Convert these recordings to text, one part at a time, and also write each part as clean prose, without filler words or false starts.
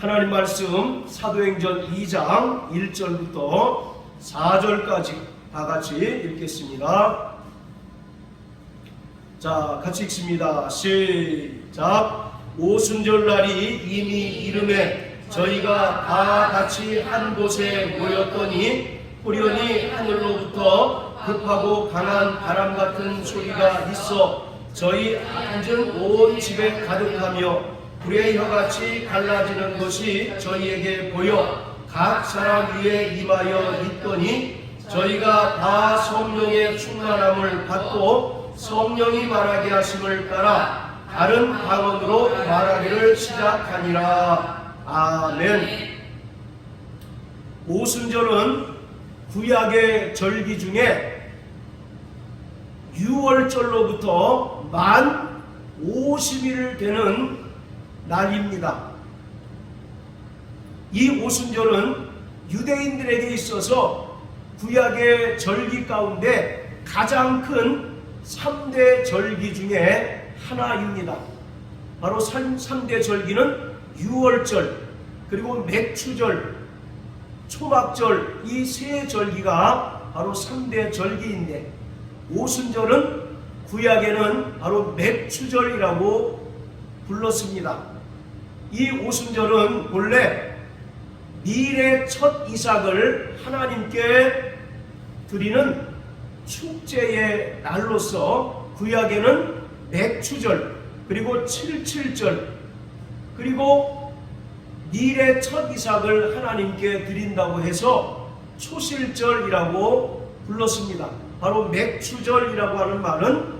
하나님 말씀 사도행전 2장 1절부터 4절까지 다 같이 읽겠습니다. 자, 같이 읽습니다. 시작. 오순절날이 이미 이름에 저희가 다 같이 한 곳에 모였더니 호련히 하늘로부터 급하고 강한 바람 같은 소리가 있어 저희 앉은 온 집에 가득하며 불의 혀같이 갈라지는 것이 저희에게 보여 각 사람 위에 임하여 있더니 저희가 다 성령의 충만함을 받고 성령이 말하게 하심을 따라 다른 방언으로 말하기를 시작하니라. 아멘. 오순절은 구약의 절기 중에 6월절로부터 만 50일 되는 날입니다. 이 오순절은 유대인들에게 있어서 구약의 절기 가운데 가장 큰 3대 절기 중에 하나입니다. 바로 3대 절기는 6월절, 그리고 맥추절, 초막절, 이 세 절기가 바로 3대 절기인데 오순절은 구약에는 바로 맥추절이라고 불렀습니다. 이 오순절은 본래 밀의 첫 이삭을 하나님께 드리는 축제의 날로서 구약에는 맥추절, 그리고 칠칠절, 그리고 밀의 첫 이삭을 하나님께 드린다고 해서 초실절이라고 불렀습니다. 바로 맥추절이라고 하는 말은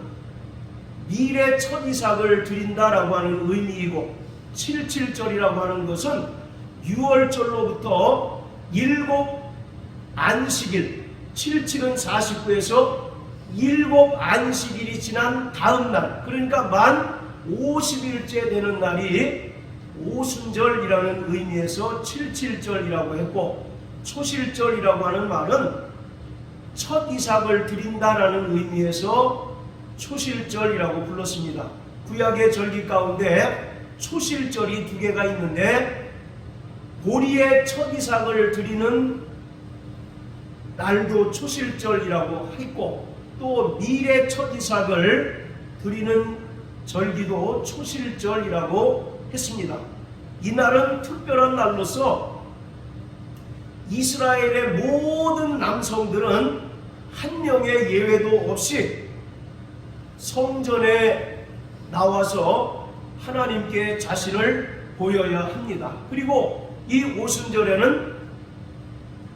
밀의 첫 이삭을 드린다라고 하는 의미이고, 칠칠절이라고 하는 것은 6월절로부터 7 안식일, 77은 49에서 7 안식일이 지난 다음 날, 그러니까 만 50일째 되는 날이 오순절이라는 의미에서 칠칠절이라고 했고, 초실절이라고 하는 말은 첫 이삭을 드린다라는 의미에서 초실절이라고 불렀습니다. 구약의 절기 가운데 초실절이 2개가 있는데, 보리의 첫 이삭을 드리는 날도 초실절이라고 했고, 또 밀의 첫 이삭을 드리는 절기도 초실절이라고 했습니다. 이 날은 특별한 날로서 이스라엘의 모든 남성들은 한 명의 예외도 없이 성전에 나와서 하나님께 자신을 보여야 합니다. 그리고 이 오순절에는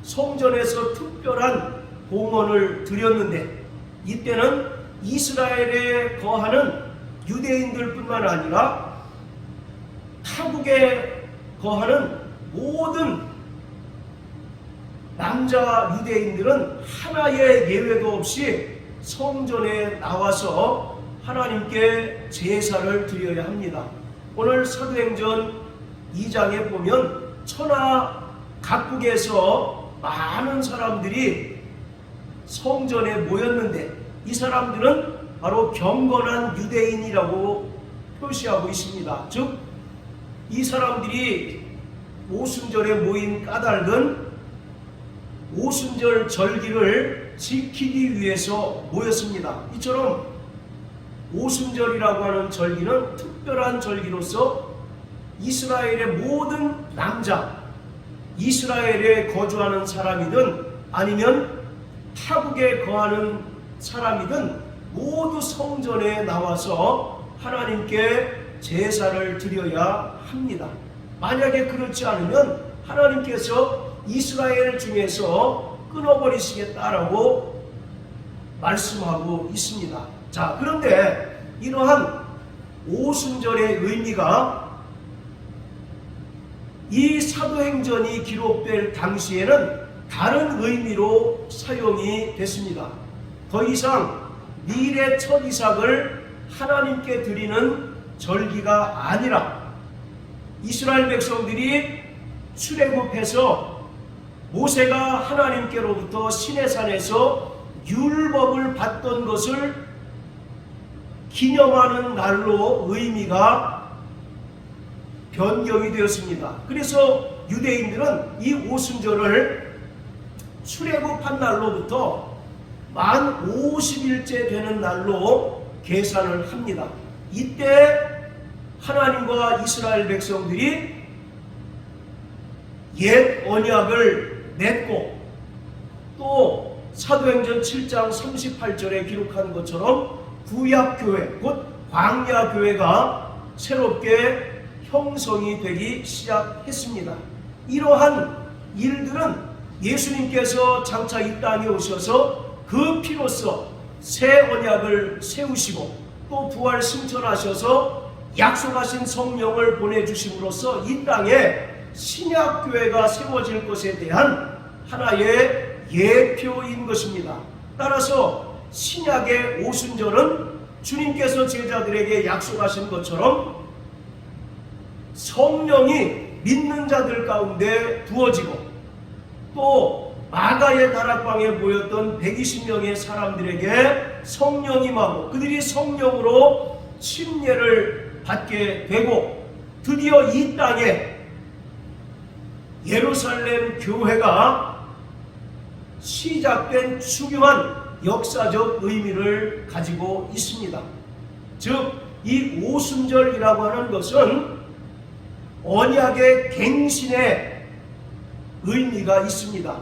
성전에서 특별한 봉헌을 드렸는데, 이때는 이스라엘에 거하는 유대인들뿐만 아니라 타국에 거하는 모든 남자 유대인들은 하나의 예외도 없이 성전에 나와서 하나님께 제사를 드려야 합니다. 오늘 사도행전 2장에 보면 천하 각국에서 많은 사람들이 성전에 모였는데, 이 사람들은 바로 경건한 유대인이라고 표시하고 있습니다. 즉, 이 사람들이 오순절에 모인 까닭은 오순절 절기를 지키기 위해서 모였습니다. 이처럼 오순절이라고 하는 절기는 특별한 절기로서 이스라엘의 모든 남자, 이스라엘에 거주하는 사람이든 아니면 타국에 거하는 사람이든 모두 성전에 나와서 하나님께 제사를 드려야 합니다. 만약에 그렇지 않으면 하나님께서 이스라엘 중에서 끊어버리시겠다라고 말씀하고 있습니다. 자, 그런데 이러한 오순절의 의미가 이 사도행전이 기록될 당시에는 다른 의미로 사용이 됐습니다. 더 이상 밀의 첫 이삭을 하나님께 드리는 절기가 아니라 이스라엘 백성들이 출애굽해서 모세가 하나님께로부터 시내산에서 율법을 받던 것을 기념하는 날로 의미가 변경이 되었습니다. 그래서 유대인들은 이 오순절을 출애굽한 날로부터 만 50일째 되는 날로 계산을 합니다. 이때 하나님과 이스라엘 백성들이 옛 언약을 맺고 또 사도행전 7장 38절에 기록한 것처럼 구약교회 곧 광야교회가 새롭게 형성이 되기 시작했습니다. 이러한 일들은 예수님께서 장차 이 땅에 오셔서 그 피로써 새 언약을 세우시고 또 부활 승천하셔서 약속하신 성령을 보내주심으로써 이 땅에 신약교회가 세워질 것에 대한 하나의 예표인 것입니다. 따라서 신약의 오순절은 주님께서 제자들에게 약속하신 것처럼 성령이 믿는 자들 가운데 부어지고 또 마가의 다락방에 모였던 120명의 사람들에게 성령이 임하고 그들이 성령으로 침례를 받게 되고 드디어 이 땅에 예루살렘 교회가 시작된 중요한 역사적 의미를 가지고 있습니다. 즉, 이 오순절이라고 하는 것은 언약의 갱신의 의미가 있습니다.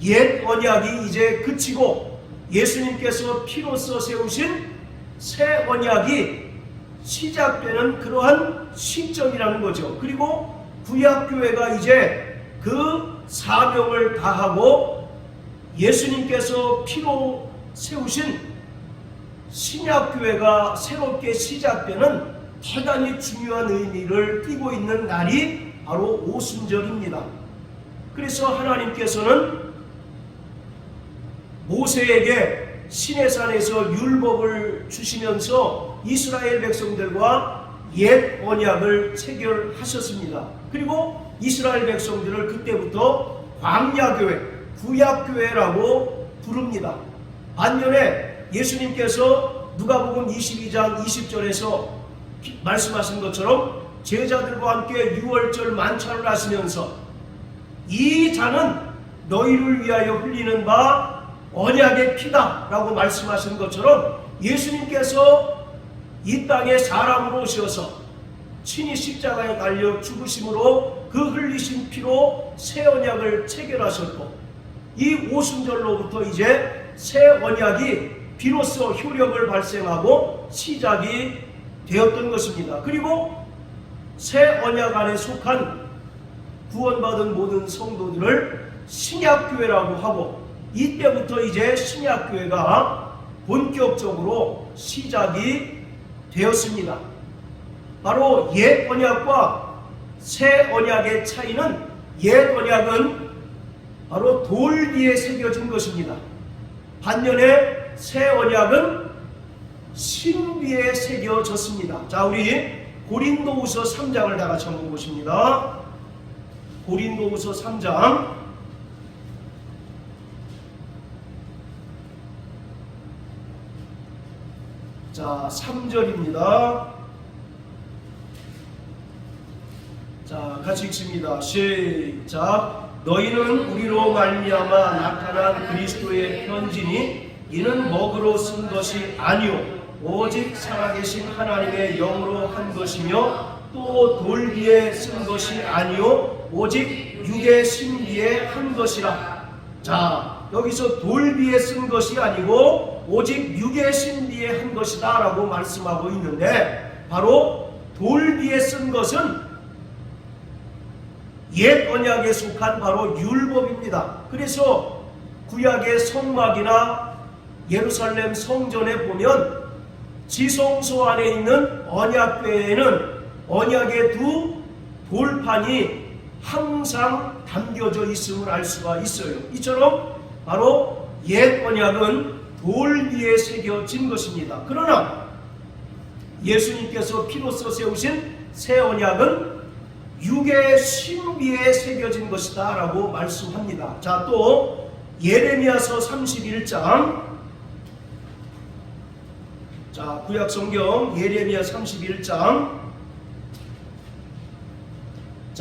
옛 언약이 이제 그치고 예수님께서 피로써 세우신 새 언약이 시작되는 그러한 시점이라는 거죠. 그리고 구약교회가 이제 그 사명을 다하고 예수님께서 피로 세우신 신약교회가 새롭게 시작되는 대단히 중요한 의미를 띠고 있는 날이 바로 오순절입니다. 그래서 하나님께서는 모세에게 시내산에서 율법을 주시면서 이스라엘 백성들과 옛 언약을 체결하셨습니다. 그리고 이스라엘 백성들을 그때부터 광야교회, 구약교회라고 부릅니다. 반면에 예수님께서 누가복음 22장 20절에서 말씀하신 것처럼 제자들과 함께 유월절 만찬을 하시면서 이 잔은 너희를 위하여 흘리는 바 언약의 피다 라고 말씀하신 것처럼 예수님께서 이 땅에 사람으로 오셔서 친히 십자가에 달려 죽으심으로 그 흘리신 피로 새 언약을 체결하셨고 이 오순절로부터 이제 새 언약이 비로소 효력을 발생하고 시작이 되었던 것입니다. 그리고 새 언약 안에 속한 구원받은 모든 성도들을 신약교회라고 하고 이때부터 이제 신약교회가 본격적으로 시작이 되었습니다. 바로 옛 언약과 새 언약의 차이는 옛 언약은 바로 돌 위에 새겨진 것입니다. 반면에 새 언약은 신 위에 새겨졌습니다. 자, 우리 고린도후서 3장을 다 같이 한번 보십니다. 고린도후서 3장 자, 3절입니다. 자, 같이 읽습니다. 시작. 너희는 우리로 말미암아 나타난 그리스도의 편지니 이는 먹으로 쓴 것이 아니요 오직 살아계신 하나님의 영으로 한 것이며 또 돌 위에 쓴 것이 아니요 오직 육의 신비에 한 것이라. 자, 여기서 돌 위에 쓴 것이 아니고 오직 육의 신비에 한 것이다 라고 말씀하고 있는데, 바로 돌 위에 쓴 것은 옛 언약에 속한 바로 율법입니다. 그래서 구약의 성막이나 예루살렘 성전에 보면 지성소 안에 있는 언약궤에는 언약의 두 돌판이 항상 담겨져 있음을 알 수가 있어요. 이처럼 바로 옛 언약은 돌 위에 새겨진 것입니다. 그러나 예수님께서 피로써 세우신 새 언약은 육의 신비에 새겨진 것이다 라고 말씀합니다. 자, 또 예레미야서 31장, 자, 구약성경 예레미야 31장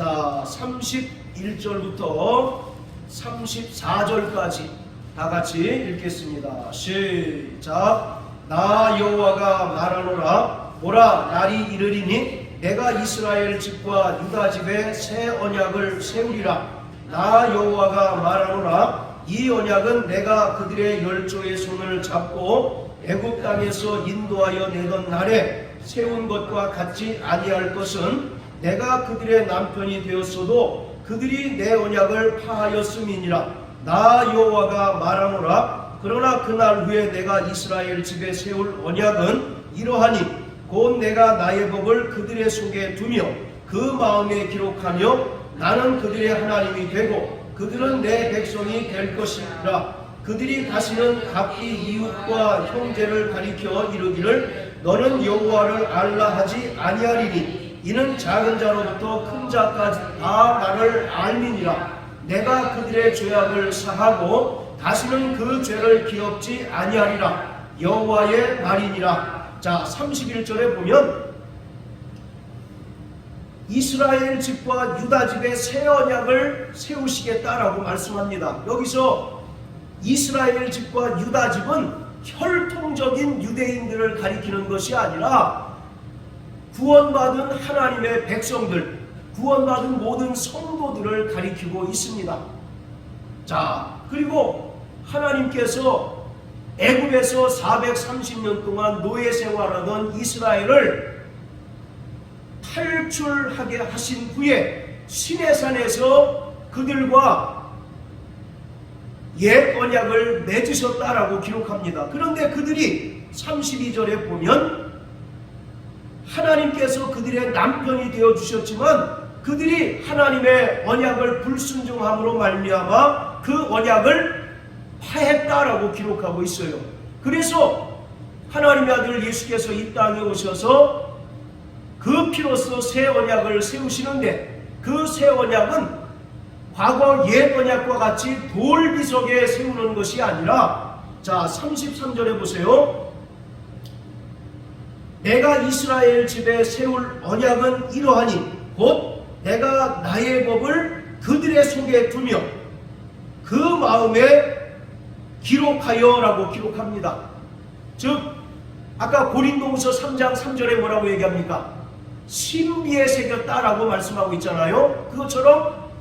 자, 31절부터 34절까지 다 같이 읽겠습니다. 시작. 나 여호와가 말하노라. 보라, 날이 이르리니 내가 이스라엘 집과 유다 집에 새 언약을 세우리라. 나 여호와가 말하노라. 이 언약은 내가 그들의 열조의 손을 잡고 애굽 땅에서 인도하여 내던 날에 세운 것과 같지 아니할 것은 내가 그들의 남편이 되었어도 그들이 내 언약을 파하였음이니라. 나 여호와가 말하노라. 그러나 그날 후에 내가 이스라엘 집에 세울 언약은 이러하니 곧 내가 나의 법을 그들의 속에 두며 그 마음에 기록하며 나는 그들의 하나님이 되고 그들은 내 백성이 될 것이라. 그들이 다시는 각기 이웃과 형제를 가리켜 이르기를 너는 여호와를 알라 하지 아니하리니 이는 작은 자로부터 큰 자까지 다 나를 알미니라. 내가 그들의 죄악을 사하고 다시는 그 죄를 기억지 아니하리라. 여호와의 말이니라. 자, 31절에 보면 이스라엘 집과 유다 집에 새 언약을 세우시겠다라고 말씀합니다. 여기서 이스라엘 집과 유다 집은 혈통적인 유대인들을 가리키는 것이 아니라 구원받은 하나님의 백성들, 구원받은 모든 성도들을 가리키고 있습니다. 자, 그리고 하나님께서 애굽에서 430년 동안 노예 생활하던 이스라엘을 탈출하게 하신 후에 시내산에서 그들과 옛 언약을 맺으셨다라고 기록합니다. 그런데 그들이 32절에 보면 하나님께서 그들의 남편이 되어주셨지만 그들이 하나님의 언약을 불순종함으로 말미암아 그 언약을 파했다라고 기록하고 있어요. 그래서 하나님의 아들 예수께서 이 땅에 오셔서 그 피로써 새 언약을 세우시는데 그 새 언약은 과거 옛 언약과 같이 돌비석에 세우는 것이 아니라 자 33절에 보세요. 내가 이스라엘 집에 세울 언약은 이러하니 곧 내가 나의 법을 그들의 속에 두며 그 마음에 기록하여 라고 기록합니다. 즉 아까 고린도후서 3장 3절에 뭐라고 얘기합니까? 신비에 새겼다라고 말씀하고 있잖아요. 그것처럼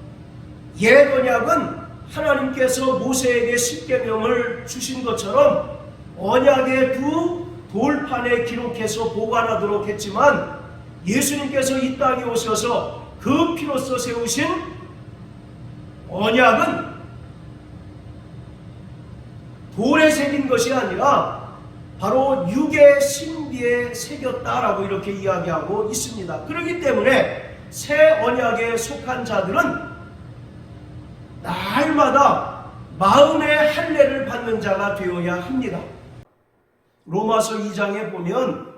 옛 언약은 하나님께서 모세에게 십계명을 주신 것처럼 언약의 두 돌판에 기록해서 보관하도록 했지만 예수님께서 이 땅에 오셔서 그 피로써 세우신 언약은 돌에 새긴 것이 아니라 바로 육의 신비에 새겼다라고 이렇게 이야기하고 있습니다. 그렇기 때문에 새 언약에 속한 자들은 날마다 마음의 할례를 받는 자가 되어야 합니다. 로마서 2장에 보면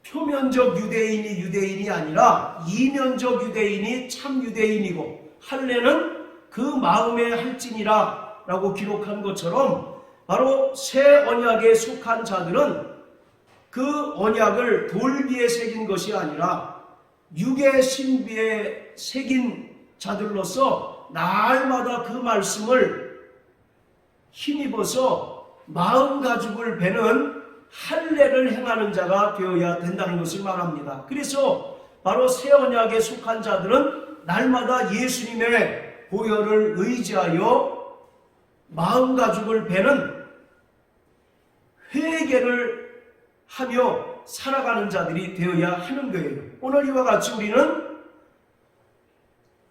표면적 유대인이 유대인이 아니라 이면적 유대인이 참 유대인이고 할례는 그 마음의 할진이라 라고 기록한 것처럼 바로 새 언약에 속한 자들은 그 언약을 돌비에 새긴 것이 아니라 육의 신비에 새긴 자들로서 날마다 그 말씀을 힘입어서 마음 가죽을 베는 할례를 행하는 자가 되어야 된다는 것을 말합니다. 그래서 바로 새 언약에 속한 자들은 날마다 예수님의 보혈을 의지하여 마음 가죽을 베는 회개를 하며 살아가는 자들이 되어야 하는 거예요. 오늘 이와 같이 우리는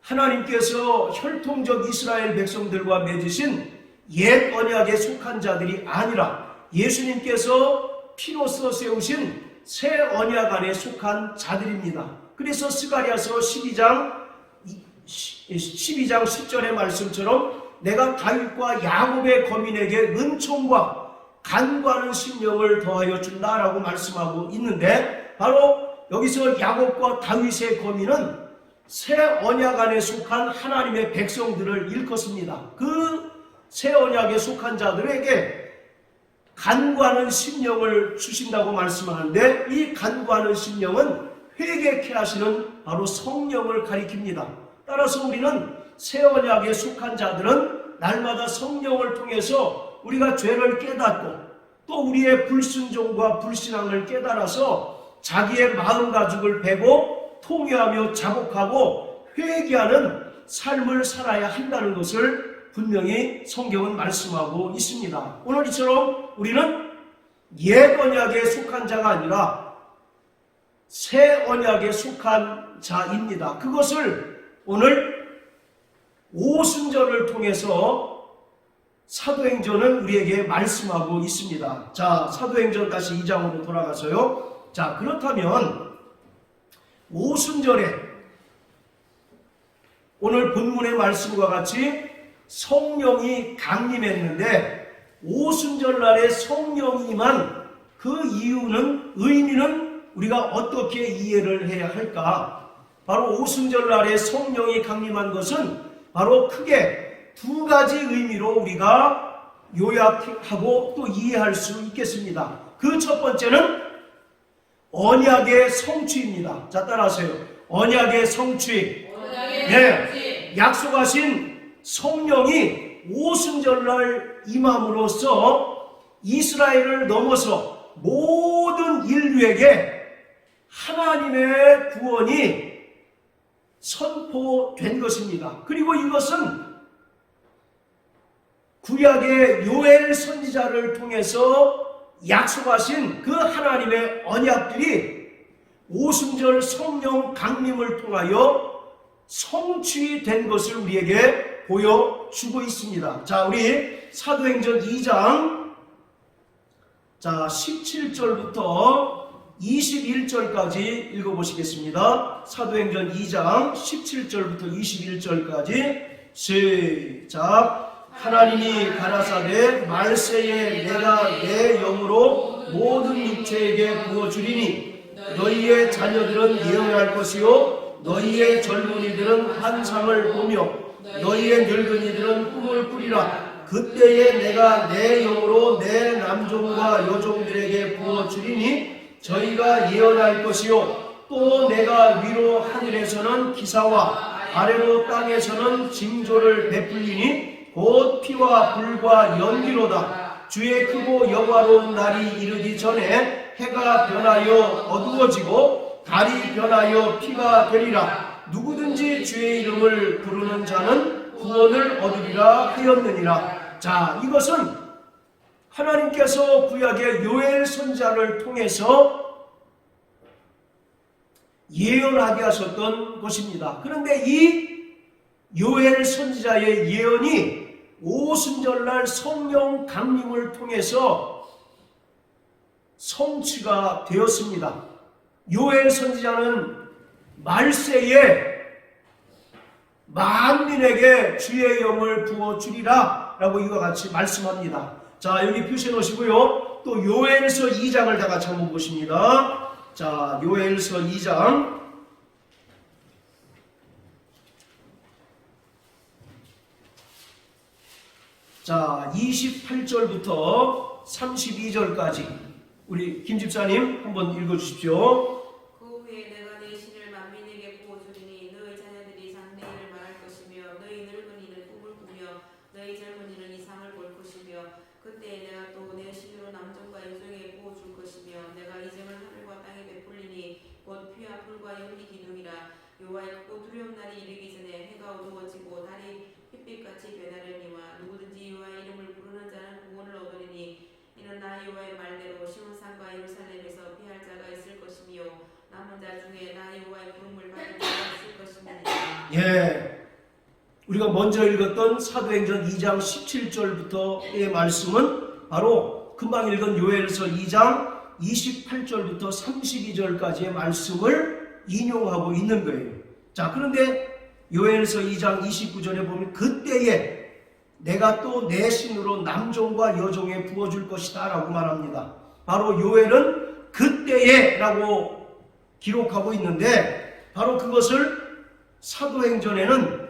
하나님께서 혈통적 이스라엘 백성들과 맺으신 옛 언약에 속한 자들이 아니라 예수님께서 피로써 세우신 새 언약 안에 속한 자들입니다. 그래서 스가랴서 12장 10절의 말씀처럼 내가 다윗과 야곱의 거민에게 은총과 간구하는 심령을 더하여 준다라고 말씀하고 있는데 바로 여기서 야곱과 다윗의 거민은 새 언약 안에 속한 하나님의 백성들을 일컫습니다. 그 새 언약에 속한 자들에게 간구하는 심령을 주신다고 말씀하는데 이 간구하는 심령은 회개케 하시는 바로 성령을 가리킵니다. 따라서 우리는 새 언약에 속한 자들은 날마다 성령을 통해서 우리가 죄를 깨닫고 또 우리의 불순종과 불신앙을 깨달아서 자기의 마음가짐을 베고 통회하며 자복하고 회개하는 삶을 살아야 한다는 것을 분명히 성경은 말씀하고 있습니다. 오늘 이처럼 우리는 옛 언약에 속한 자가 아니라 새 언약에 속한 자입니다. 그것을 오늘 오순절을 통해서 사도행전은 우리에게 말씀하고 있습니다. 자, 사도행전 다시 2장으로 돌아가서요. 자, 그렇다면 오순절에 오늘 본문의 말씀과 같이 성령이 강림했는데 오순절날에 성령이 임한 그 이유는, 의미는 우리가 어떻게 이해를 해야 할까? 바로 오순절날에 성령이 강림한 것은 바로 크게 두 가지 의미로 우리가 요약하고 또 이해할 수 있겠습니다. 그 첫 번째는 언약의 성취입니다. 자, 따라하세요. 언약의 성취. 네, 약속하신 성령이 오순절날 임함으로써 이스라엘을 넘어서 모든 인류에게 하나님의 구원이 선포된 것입니다. 그리고 이것은 구약의 요엘 선지자를 통해서 약속하신 그 하나님의 언약들이 오순절 성령 강림을 통하여 성취된 것을 우리에게 보여주고 있습니다. 자, 우리 사도행전 2장 17절부터 21절까지 읽어보시겠습니다. 사도행전 2장 17절부터 21절까지 시작. 하나님이 가라사대 말세에 내가 내 영으로 모든 육체에게 부어주리니 너희의 자녀들은 예언할 것이요 너희의 젊은이들은 환상을 보며 너희의 늙은이들은 꿈을 꾸리라. 그때에 내가 내 영으로 내 남종과 여종들에게 부어주리니 저희가 예언할 것이요 또 내가 위로 하늘에서는 기사와 아래로 땅에서는 징조를 베풀리니 곧 피와 불과 연기로다. 주의 크고 영화로운 날이 이르기 전에 해가 변하여 어두워지고 달이 변하여 피가 되리라. 누구든지 주의 이름을 부르는 자는 구원을 얻으리라 하였느니라. 자, 이것은 하나님께서 구약의 요엘 선지자를 통해서 예언하게 하셨던 것입니다. 그런데 이 요엘 선지자의 예언이 오순절날 성령 강림을 통해서 성취가 되었습니다. 요엘 선지자는 말세에 만민에게 주의 영을 부어주리라 라고 이와 같이 말씀합니다. 자, 여기 표시해 놓으시고요. 또 요엘서 2장을 다 같이 한번 보십니다. 자, 요엘서 2장 자, 28절부터 32절까지 우리 김 집사님 한번 읽어주십시오. 그 후에 내가 내 신을 만민에게 부어주리니 너희 자녀들이 장래일을 말할 것이며 너희 늙은이는 꿈을 꾸며 너희 젊은이는 이상을 볼 것이며 그때 내가 또 내 신으로 남종과 여종에게 부어줄 것이며 내가 이 점을 하늘과 땅에 베풀리니 곧 피와 불과 연기 기둥이라. 여호와의 크고 두려운 날이 이르기 전에 해가 어두워지고 달이 햇빛같이 변하려니와 누구든지 여호와의 이름을 부르는 자는 구원을 얻으리니 이는 나 여호와의 말대로 시온산과 예루살렘에서 피할 자가 있을 것이며 남은 자 중에 나 여호와의 부름을 받을 자가 있을 것입니다. 예, 우리가 먼저 읽었던 사도행전 2장 17절부터의 말씀은 바로 금방 읽은 요엘서 2장 28절부터 32절까지의 말씀을 인용하고 있는 거예요. 자, 그런데 요엘서 2장 29절에 보면 그때에 내가 또 내 신으로 남종과 여종에 부어줄 것이다 라고 말합니다. 바로 요엘은 그때에 라고 기록하고 있는데 바로 그것을 사도행전에는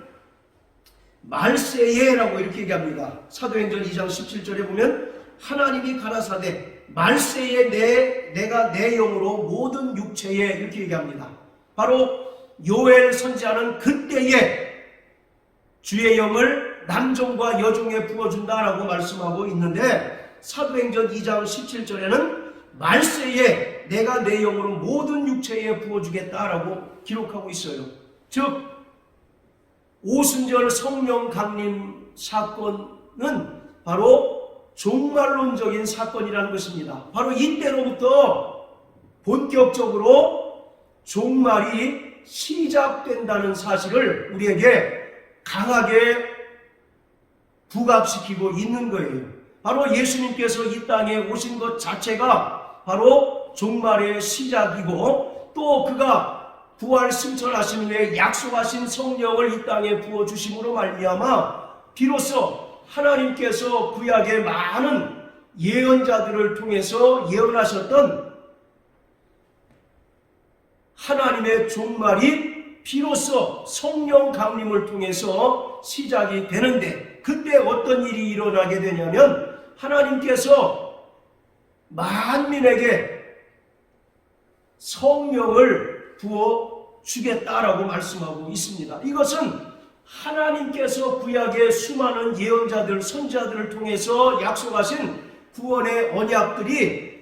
말세에 라고 이렇게 얘기합니다. 사도행전 2장 17절에 보면 하나님이 가라사대 말세에 내가 내 영으로 모든 육체에 이렇게 얘기합니다. 바로 요엘 선지자는 그때에 주의 영을 남종과 여종에 부어준다라고 말씀하고 있는데 사도행전 2장 17절에는 말세에 내가 내 영으로 모든 육체에 부어주겠다라고 기록하고 있어요. 즉 오순절 성령 강림 사건은 바로 종말론적인 사건이라는 것입니다. 바로 이때로부터 본격적으로 종말이 시작된다는 사실을 우리에게 강하게 부각시키고 있는 거예요. 바로 예수님께서 이 땅에 오신 것 자체가 바로 종말의 시작이고 또 그가 부활 승천하신 후에 약속하신 성령을 이 땅에 부어주심으로 말미암아 비로소 하나님께서 구약의 많은 예언자들을 통해서 예언하셨던 하나님의 종말이 비로소 성령 강림을 통해서 시작이 되는데 그때 어떤 일이 일어나게 되냐면 하나님께서 만민에게 성령을 부어주겠다라고 말씀하고 있습니다. 이것은 하나님께서 구약의 수많은 예언자들, 선지자들을 통해서 약속하신 구원의 언약들이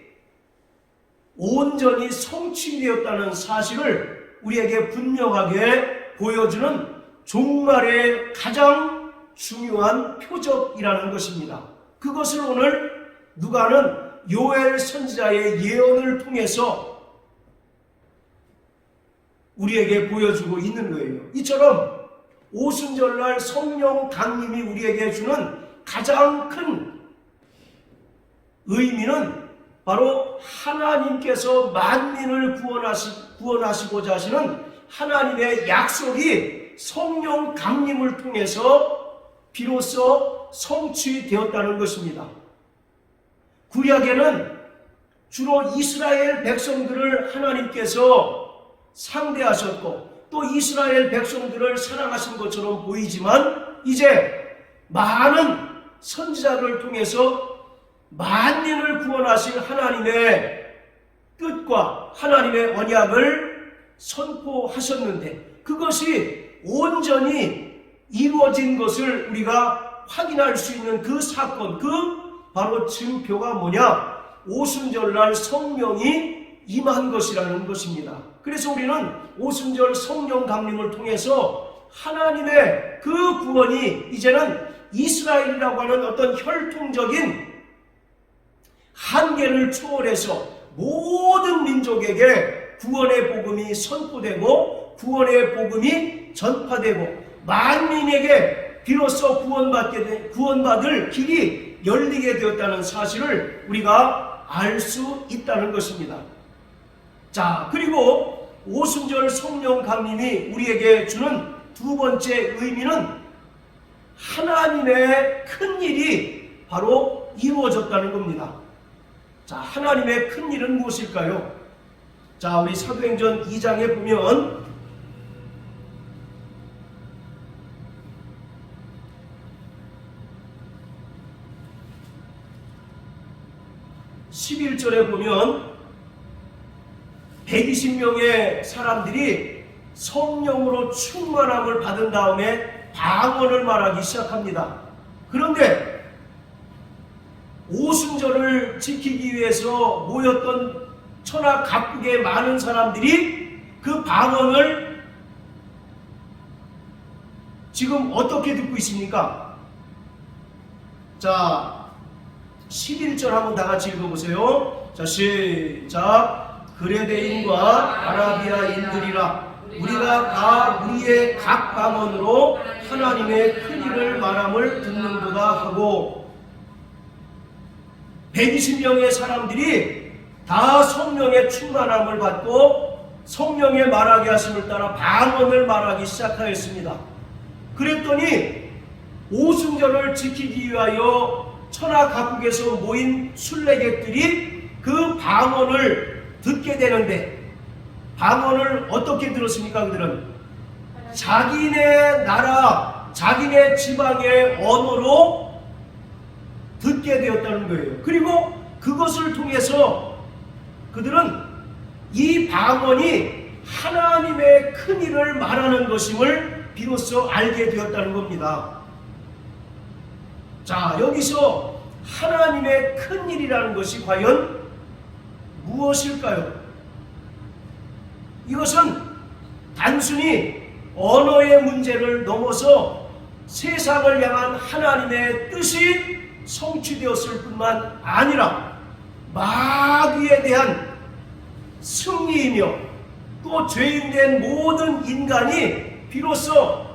온전히 성취되었다는 사실을 우리에게 분명하게 보여주는 종말의 가장 중요한 표적이라는 것입니다. 그것을 오늘 누가는 요엘 선지자의 예언을 통해서 우리에게 보여주고 있는 거예요. 이처럼 오순절날 성령 강림이 우리에게 주는 가장 큰 의미는 바로 하나님께서 만민을 구원하시고자 하시는 하나님의 약속이 성령 강림을 통해서 비로소 성취되었다는 것입니다. 구약에는 주로 이스라엘 백성들을 하나님께서 상대하셨고 또 이스라엘 백성들을 사랑하신 것처럼 보이지만 이제 많은 선지자들을 통해서 만민을 구원하실 하나님의 뜻과 하나님의 언약을 선포하셨는데 그것이 온전히 이루어진 것을 우리가 확인할 수 있는 그 사건, 그 바로 증표가 뭐냐? 오순절날 성령이 임한 것이라는 것입니다. 그래서 우리는 오순절 성령 강림을 통해서 하나님의 그 구원이 이제는 이스라엘이라고 하는 어떤 혈통적인 한계를 초월해서 모든 민족에게 구원의 복음이 선포되고 구원의 복음이 전파되고 만민에게 비로소 구원받을 길이 열리게 되었다는 사실을 우리가 알 수 있다는 것입니다. 자, 그리고 오순절 성령 강림이 우리에게 주는 두 번째 의미는 하나님의 큰 일이 바로 이루어졌다는 겁니다. 자, 하나님의 큰 일은 무엇일까요? 자, 우리 사도행전 2장에 보면 11절에 보면 120명의 사람들이 성령으로 충만함을 받은 다음에 방언을 말하기 시작합니다. 그런데 오순절을 지키기 위해서 모였던 천하 각국의 많은 사람들이 그 방언을 지금 어떻게 듣고 있습니까? 자, 11절 한번 다 같이 읽어보세요. 자, 시작. 그레데인과 아라비아인들이라 우리가 다 우리의 각 방언으로 하나님의 큰 일을 말함을 듣는도다 하고 120명의 사람들이 다 성령의 충만함을 받고 성령의 말하게 하심을 따라 방언을 말하기 시작하였습니다. 그랬더니 오순절을 지키기 위하여 천하 각국에서 모인 순례객들이 그 방언을 듣게 되는데 방언을 어떻게 들었습니까? 그들은 자기네 나라, 자기네 지방의 언어로 듣게 되었다는 거예요. 그리고 그것을 통해서 그들은 이 방언이 하나님의 큰 일을 말하는 것임을 비로소 알게 되었다는 겁니다. 자, 여기서 하나님의 큰 일이라는 것이 과연 무엇일까요? 이것은 단순히 언어의 문제를 넘어서 세상을 향한 하나님의 뜻이 성취되었을 뿐만 아니라 마귀에 대한 승리이며 또 죄인된 모든 인간이 비로소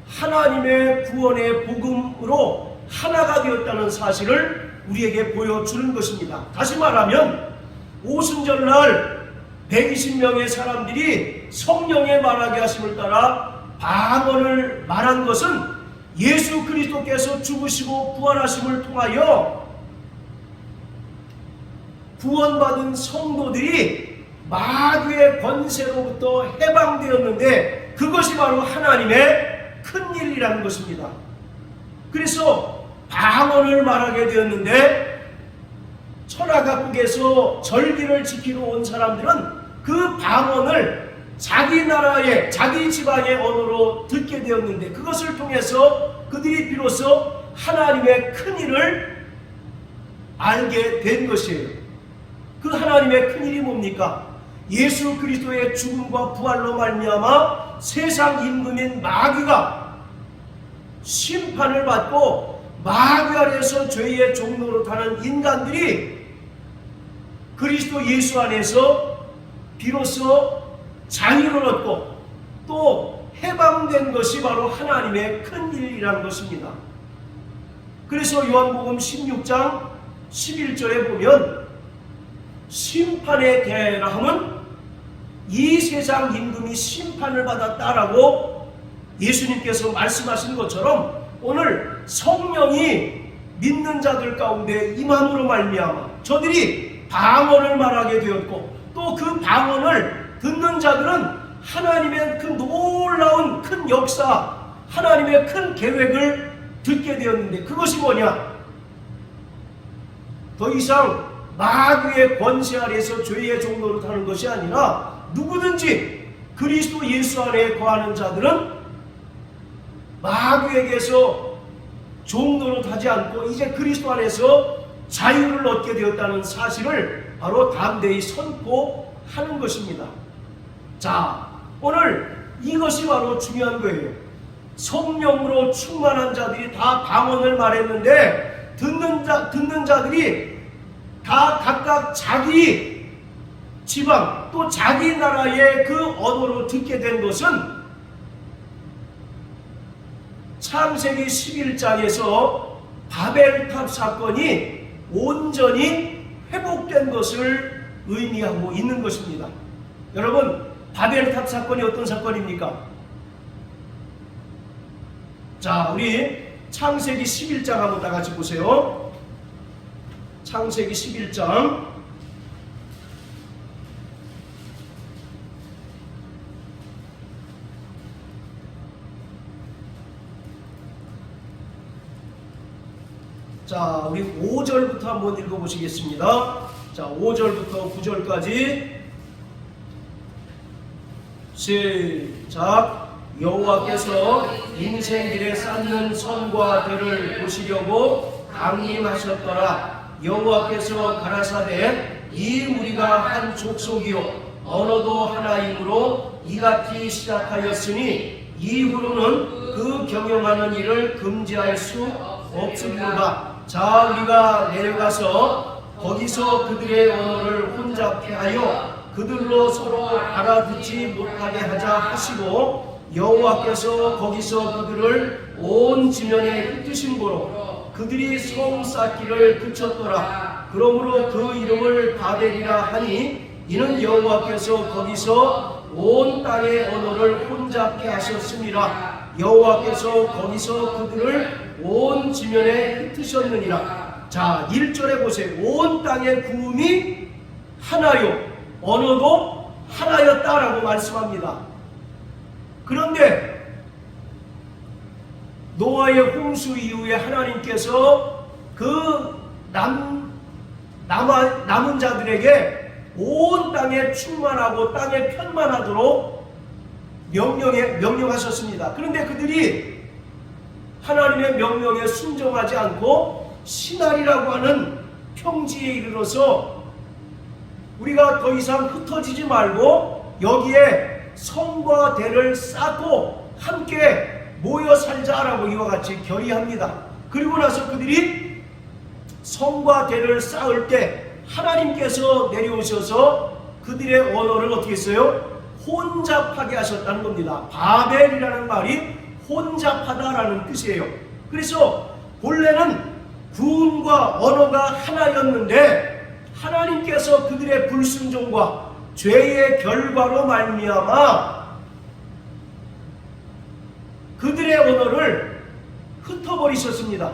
하나님의 구원의 복음으로 하나가 되었다는 사실을 우리에게 보여주는 것입니다. 다시 말하면 오순절날 120명의 사람들이 성령의 말하게 하심을 따라 방언을 말한 것은 예수 그리스도께서 죽으시고 부활하심을 통하여 구원받은 성도들이 마귀의 권세로부터 해방되었는데 그것이 바로 하나님의 큰 일이라는 것입니다. 그래서 방언을 말하게 되었는데 천하각국에서 절기를 지키러 온 사람들은 그 방언을 자기 나라의 자기 지방의 언어로 듣게 되었는데 그것을 통해서 그들이 비로소 하나님의 큰 일을 알게 된 것이에요. 그 하나님의 큰 일이 뭡니까? 예수 그리스도의 죽음과 부활로 말미암아 세상 임금인 마귀가 심판을 받고 마귀 아래에서 죄의 종로로 타는 인간들이 그리스도 예수 안에서 비로소 자유를 얻고 또 해방된 것이 바로 하나님의 큰 일이라는 것입니다. 그래서 요한복음 16장 11절에 보면 심판의 대라 함은 이 세상 임금이 심판을 받았다라고 예수님께서 말씀하신 것처럼 오늘 성령이 믿는 자들 가운데 임함으로 말미암아 저들이 방언을 말하게 되었고 또 그 방언을 듣는 자들은 하나님의 그 놀라운 큰 역사, 하나님의 큰 계획을 듣게 되었는데 그것이 뭐냐? 더 이상 마귀의 권세 아래에서 죄의 종로로 타는 것이 아니라 누구든지 그리스도 예수 안에 거하는 자들은 마귀에게서 종로로 타지 않고 이제 그리스도 안에서 자유를 얻게 되었다는 사실을 바로 담대히 선포하는 것입니다. 자, 오늘 이것이 바로 중요한 거예요. 성령으로 충만한 자들이 다 방언을 말했는데 듣는 자들이 다 각각 자기 지방 또 자기 나라의 그 언어로 듣게 된 것은 창세기 11장에서 바벨탑 사건이 온전히 회복된 것을 의미하고 있는 것입니다. 여러분, 바벨탑 사건이 어떤 사건입니까? 자, 우리 창세기 11장 한번 다 같이 보세요. 창세기 11장 자, 우리 5절부터 한번 읽어보시겠습니다. 자, 5절부터 9절까지 시작. 여호와께서 인생길에 쌓는 선과 들을 보시려고 강림하셨더라. 여호와께서 가라사대 이 무리가 한 족속이요 언어도 하나이므로 이같이 시작하였으니 이후로는 그 경영하는 일을 금지할 수 없으리로다. 자, 우리가 내려가서 거기서 그들의 언어를 혼잡케 하여 그들로 서로 알아듣지 못하게 하자 하시고 여호와께서 거기서 그들을 온 지면에 흩으신 고로 그들이 성 쌓기를 그쳤더라. 그러므로 그 이름을 바벨이라 하니 이는 여호와께서 거기서 온 땅의 언어를 혼잡케 하셨음이라. 여호와께서 거기서 그들을 온 지면에 흩으셨느니라. 자, 1절에 보세요. 온 땅의 구음이 하나요 언어도 하나였다라고 말씀합니다. 그런데 노아의 홍수 이후에 하나님께서 그 남은 자들에게 온 땅에 충만하고 땅에 편만하도록 명령하셨습니다. 그런데 그들이 하나님의 명령에 순종하지 않고 신할이라고 하는 평지에 이르러서 우리가 더 이상 흩어지지 말고 여기에 성과 대를 쌓고 함께 모여 살자라고 이와 같이 결의합니다. 그리고 나서 그들이 성과 대를 쌓을 때 하나님께서 내려오셔서 그들의 언어를 어떻게 했어요? 혼잡하게 하셨다는 겁니다. 바벨이라는 말이 혼잡하다라는 뜻이에요. 그래서 본래는 구음과 언어가 하나였는데 하나님께서 그들의 불순종과 죄의 결과로 말미암아 그들의 언어를 흩어버리셨습니다.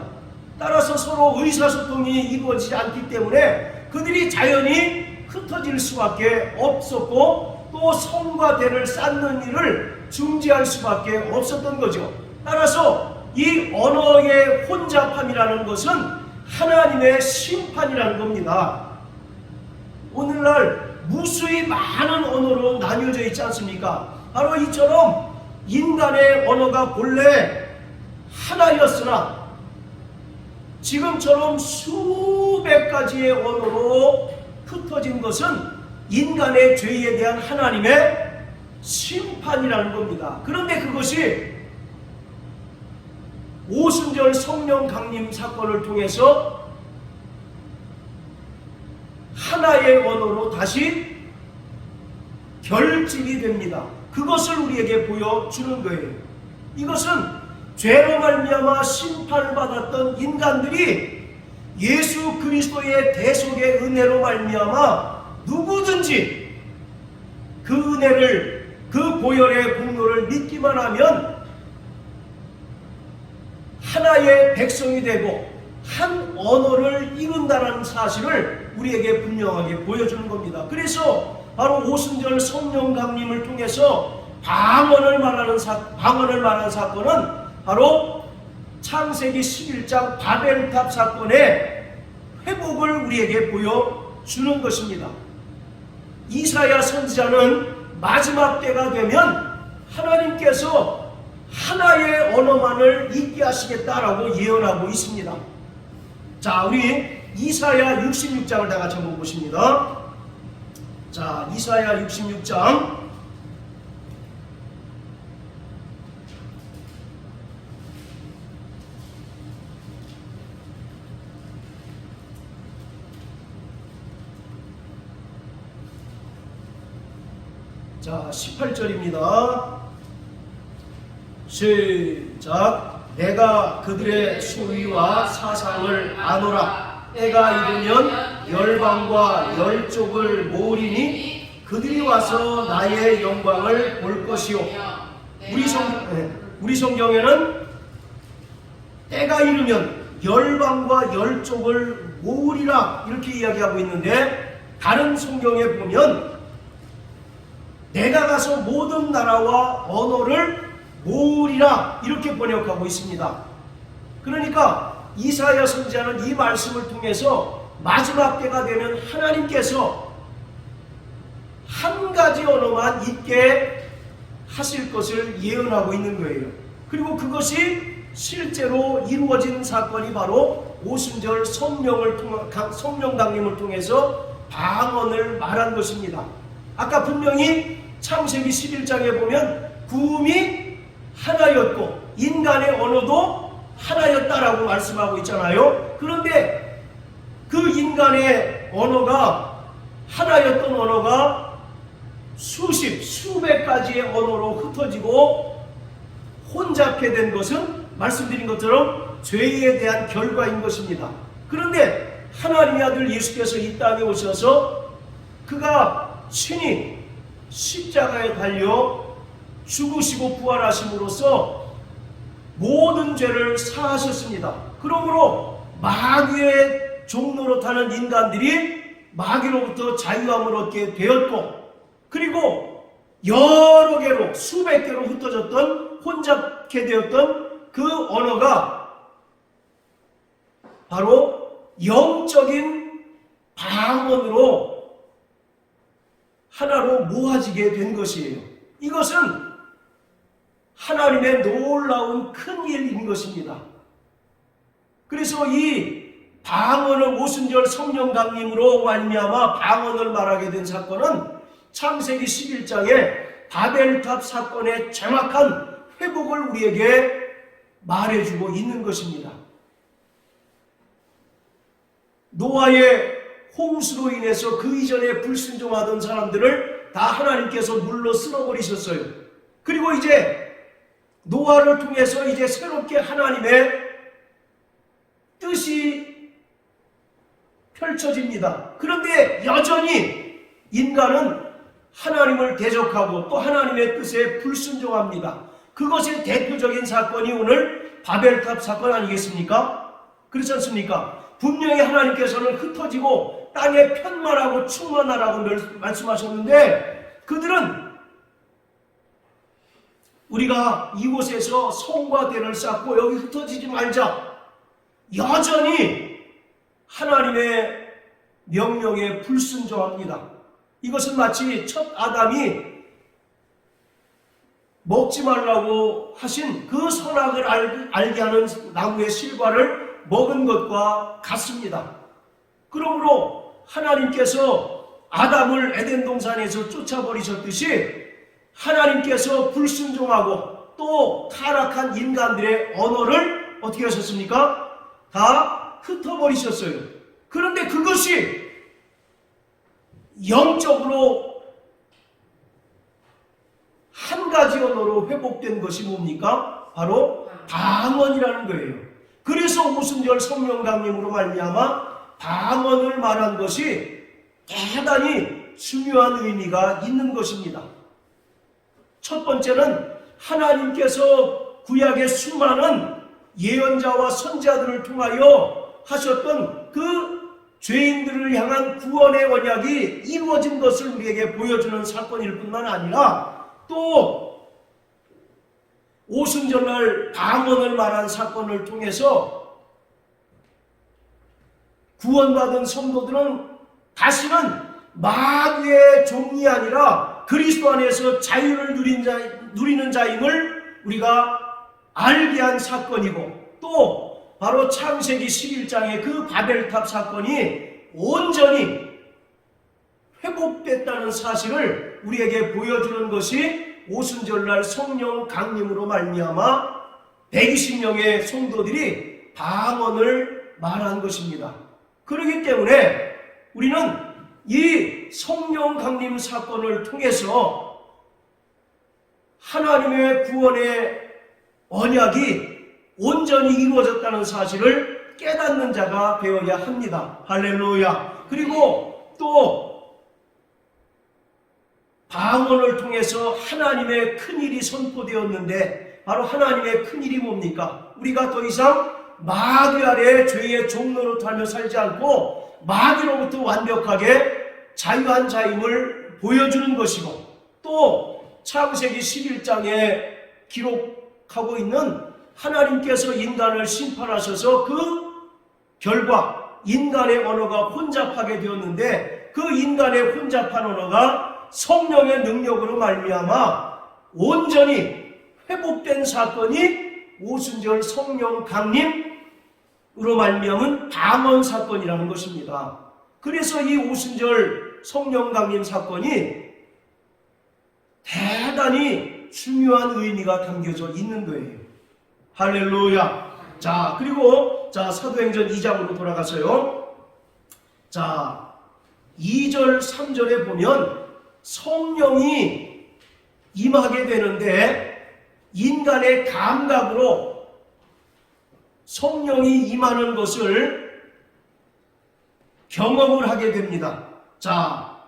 따라서 서로 의사소통이 이루어지지 않기 때문에 그들이 자연히 흩어질 수밖에 없었고 또 성과 대를 쌓는 일을 중지할 수밖에 없었던 거죠. 따라서 이 언어의 혼잡함이라는 것은 하나님의 심판이라는 겁니다. 오늘날 무수히 많은 언어로 나뉘어져 있지 않습니까? 바로 이처럼 인간의 언어가 본래 하나였으나 지금처럼 수백 가지의 언어로 흩어진 것은 인간의 죄에 대한 하나님의 심판이라는 겁니다. 그런데 그것이 오순절 성령 강림 사건을 통해서 하나의 언어로 다시 결집이 됩니다. 그것을 우리에게 보여주는 거예요. 이것은 죄로 말미암아 심판을 받았던 인간들이 예수 그리스도의 대속의 은혜로 말미암아 누구든지 그 은혜를, 그 보혈의 공로를 믿기만 하면 하나의 백성이 되고 한 언어를 이룬다는 사실을 우리에게 분명하게 보여주는 겁니다. 그래서 바로 오순절 성령 강림을 통해서 방언을 말하는 사건은 바로 창세기 11장 바벨탑 사건의 회복을 우리에게 보여주는 것입니다. 이사야 선지자는 마지막 때가 되면 하나님께서 하나의 언어만을 있게 하시겠다라고 예언하고 있습니다. 자, 우리 이사야 66장을 다 같이 한번 보십니다. 자, 이사야 66장 자, 18절입니다. 시작. 내가 그들의 수위와 사상을 아노라. 때가 이르면 열방과 열족을 모으리니 그들이 와서 나의 영광을 볼 것이요. 우리 성경에는 때가 이르면 열방과 열족을 모으리라 이렇게 이야기하고 있는데, 다른 성경에 보면 내가 가서 모든 나라와 언어를 모으리라 이렇게 번역하고 있습니다. 그러니까 이사야 선지자는 이 말씀을 통해서 마지막 때가 되면 하나님께서 한 가지 언어만 있게 하실 것을 예언하고 있는 거예요. 그리고 그것이 실제로 이루어진 사건이 바로 오순절 성령 강림을 통해서 방언을 말한 것입니다. 아까 분명히 창세기 11장에 보면 구음이 하나였고 인간의 언어도 하나였다라고 말씀하고 있잖아요. 그런데 그 인간의 언어가 하나였던 언어가 수백 가지의 언어로 흩어지고 혼잡게 된 것은 말씀드린 것처럼 죄에 대한 결과인 것입니다. 그런데 하나님의 아들 예수께서 이 땅에 오셔서 그가 친히 십자가에 달려 죽으시고 부활하심으로써 모든 죄를 사하셨습니다. 그러므로 마귀의 종로로 타는 인간들이 마귀로부터 자유함을 얻게 되었고, 그리고 여러 개로 수백 개로 흩어졌던 혼잡게 되었던 그 언어가 바로 영적인 방언으로 하나로 모아지게 된 것이에요. 이것은 하나님의 놀라운 큰 일인 것입니다. 그래서 이 방언을 오순절 성령 강림으로 말미암아 방언을 말하게 된 사건은 창세기 11장에 바벨탑 사건의 정확한 회복을 우리에게 말해주고 있는 것입니다. 노아의 홍수로 인해서 그 이전에 불순종하던 사람들을 다 하나님께서 물로 쓸어버리셨어요. 그리고 이제 노아를 통해서 이제 새롭게 하나님의 뜻이 펼쳐집니다. 그런데 여전히 인간은 하나님을 대적하고 또 하나님의 뜻에 불순종합니다. 그것의 대표적인 사건이 오늘 바벨탑 사건 아니겠습니까? 그렇지 않습니까? 분명히 하나님께서는 흩어지고 땅에 편만하고 충만하라고 말씀하셨는데 그들은 우리가 이곳에서 성과 대를 쌓고 여기 흩어지지 말자. 여전히 하나님의 명령에 불순종합니다. 이것은 마치 첫 아담이 먹지 말라고 하신 그 선악을 알게 하는 나무의 실과를 먹은 것과 같습니다. 그러므로 하나님께서 아담을 에덴 동산에서 쫓아버리셨듯이 하나님께서 불순종하고 또 타락한 인간들의 언어를 어떻게 하셨습니까? 다 흩어버리셨어요. 그런데 그것이 영적으로 한 가지 언어로 회복된 것이 뭡니까? 바로 방언이라는 거예요. 그래서 오순절 성령 강림으로 말미암아 방언을 말한 것이 대단히 중요한 의미가 있는 것입니다. 첫 번째는 하나님께서 구약의 수많은 예언자와 선지자들을 통하여 하셨던 그 죄인들을 향한 구원의 언약이 이루어진 것을 우리에게 보여주는 사건일 뿐만 아니라 또 오순절날 방언을 말한 사건을 통해서 구원받은 성도들은 다시는 마귀의 종이 아니라 그리스도 안에서 자유를 누리는 자임을 우리가 알게 한 사건이고 또 바로 창세기 11장의 그 바벨탑 사건이 온전히 회복됐다는 사실을 우리에게 보여주는 것이 오순절날 성령 강림으로 말미암아 120명의 성도들이 방언을 말한 것입니다. 그렇기 때문에 우리는 이 성령 강림 사건을 통해서 하나님의 구원의 언약이 온전히 이루어졌다는 사실을 깨닫는 자가 되어야 합니다. 할렐루야. 그리고 또 방언을 통해서 하나님의 큰일이 선포되었는데 바로 하나님의 큰일이 뭡니까? 우리가 더 이상 마귀 아래 죄의 종로로 살며 살지 않고 마귀로부터 완벽하게 자유한 자임을 보여주는 것이고 또 창세기 11장에 기록하고 있는 하나님께서 인간을 심판하셔서 그 결과 인간의 언어가 혼잡하게 되었는데 그 인간의 혼잡한 언어가 성령의 능력으로 말미암아 온전히 회복된 사건이 오순절 성령 강림으로 말미암은 방언 사건이라는 것입니다. 그래서 이 오순절 성령 강림 사건이 대단히 중요한 의미가 담겨져 있는 거예요. 할렐루야. 자, 그리고 사도행전 2장으로 돌아가서요. 자, 2절 3절에 보면 성령이 임하게 되는데 인간의 감각으로 성령이 임하는 것을 경험을 하게 됩니다. 자,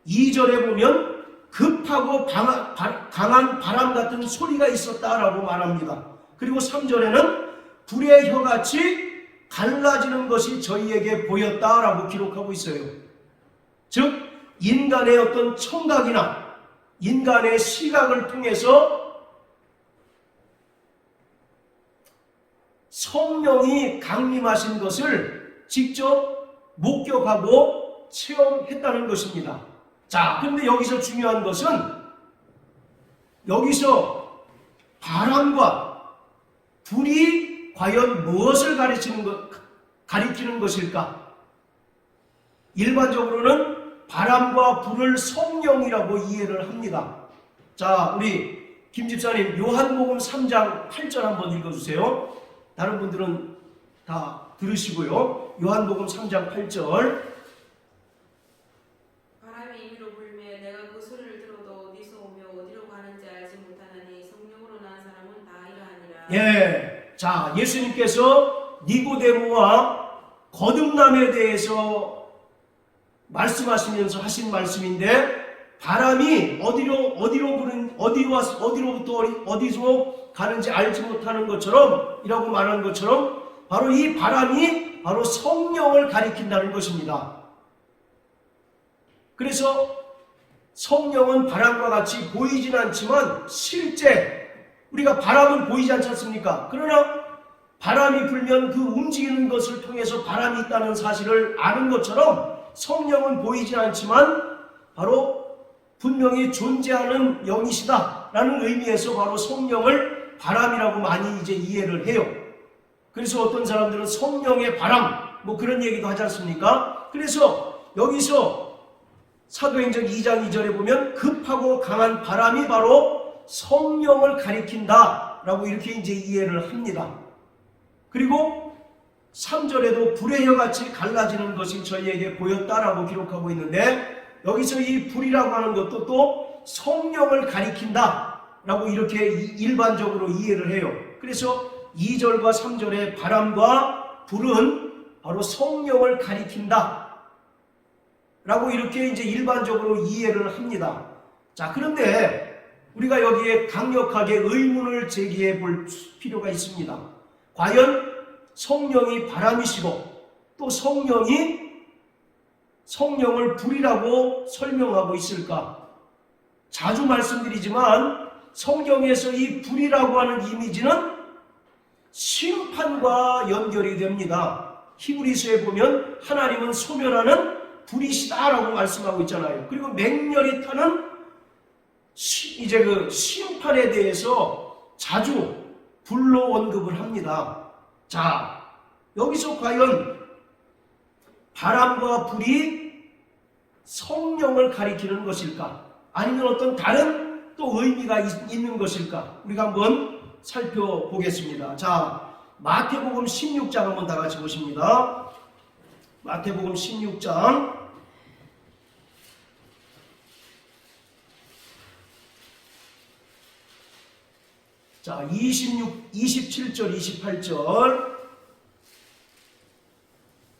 2절에 보면 급하고 강한 바람 같은 소리가 있었다라고 말합니다. 그리고 3절에는 불의 혀같이 갈라지는 것이 저희에게 보였다라고 기록하고 있어요. 즉 인간의 어떤 청각이나 인간의 시각을 통해서 성령이 강림하신 것을 직접 목격하고 체험했다는 것입니다. 자, 그런데 여기서 중요한 것은 여기서 바람과 불이 과연 무엇을 가리키는 것일까? 일반적으로는 바람과 불을 성령이라고 이해를 합니다. 자, 우리 김 집사님 요한복음 3장 8절 한번 읽어주세요. 다른 분들은 다 들으시고요. 요한복음 3장 8절. 바람이 임의로 불며 내가 그 소리를 들어도 어디서 오며 어디로 가는지 알지 못하나니 성령으로 난 사람은 다 이러하니라. 예, 자, 예수님께서 니고데모와 거듭남에 대해서 말씀하시면서 하신 말씀인데, 바람이 어디로부터 어디서 가는지 알지 못하는 것처럼 이라고 말하는 것처럼 바로 이 바람이 바로 성령을 가리킨다는 것입니다. 그래서 성령은 바람과 같이 보이진 않지만 실제 우리가 바람은 보이지 않지 않습니까? 그러나 바람이 불면 그 움직이는 것을 통해서 바람이 있다는 사실을 아는 것처럼 성령은 보이지 않지만 바로 분명히 존재하는 영이시다라는 의미에서 바로 성령을 바람이라고 많이 이제 이해를 해요. 그래서 어떤 사람들은 성령의 바람 뭐 그런 얘기도 하지 않습니까? 그래서 여기서 사도행전 2장 2절에 보면 급하고 강한 바람이 바로 성령을 가리킨다라고 이렇게 이제 이해를 합니다. 그리고 3절에도 불의 혀같이 갈라지는 것이 저희에게 보였다라고 기록하고 있는데, 여기서 이 불이라고 하는 것도 또 성령을 가리킨다라고 이렇게 일반적으로 이해를 해요. 그래서 2절과 3절의 바람과 불은 바로 성령을 가리킨다 라고 이렇게 이제 일반적으로 이해를 합니다. 자, 그런데 우리가 여기에 강력하게 의문을 제기해 볼 필요가 있습니다. 과연 성령이 바람이시고 또 성령을 불이라고 설명하고 있을까? 자주 말씀드리지만 성경에서 이 불이라고 하는 이미지는 심판과 연결이 됩니다. 히브리서에 보면 하나님은 소멸하는 불이시다라고 말씀하고 있잖아요. 그리고 맹렬히 타는 이제 그 심판에 대해서 자주 불로 언급을 합니다. 자, 여기서 과연 바람과 불이 성령을 가리키는 것일까? 아니면 어떤 다른 또 의미가 있는 것일까? 우리가 한번 살펴보겠습니다. 자, 마태복음 16장 한번 다 같이 보십니다. 마태복음 16장. 자, 27절, 28절.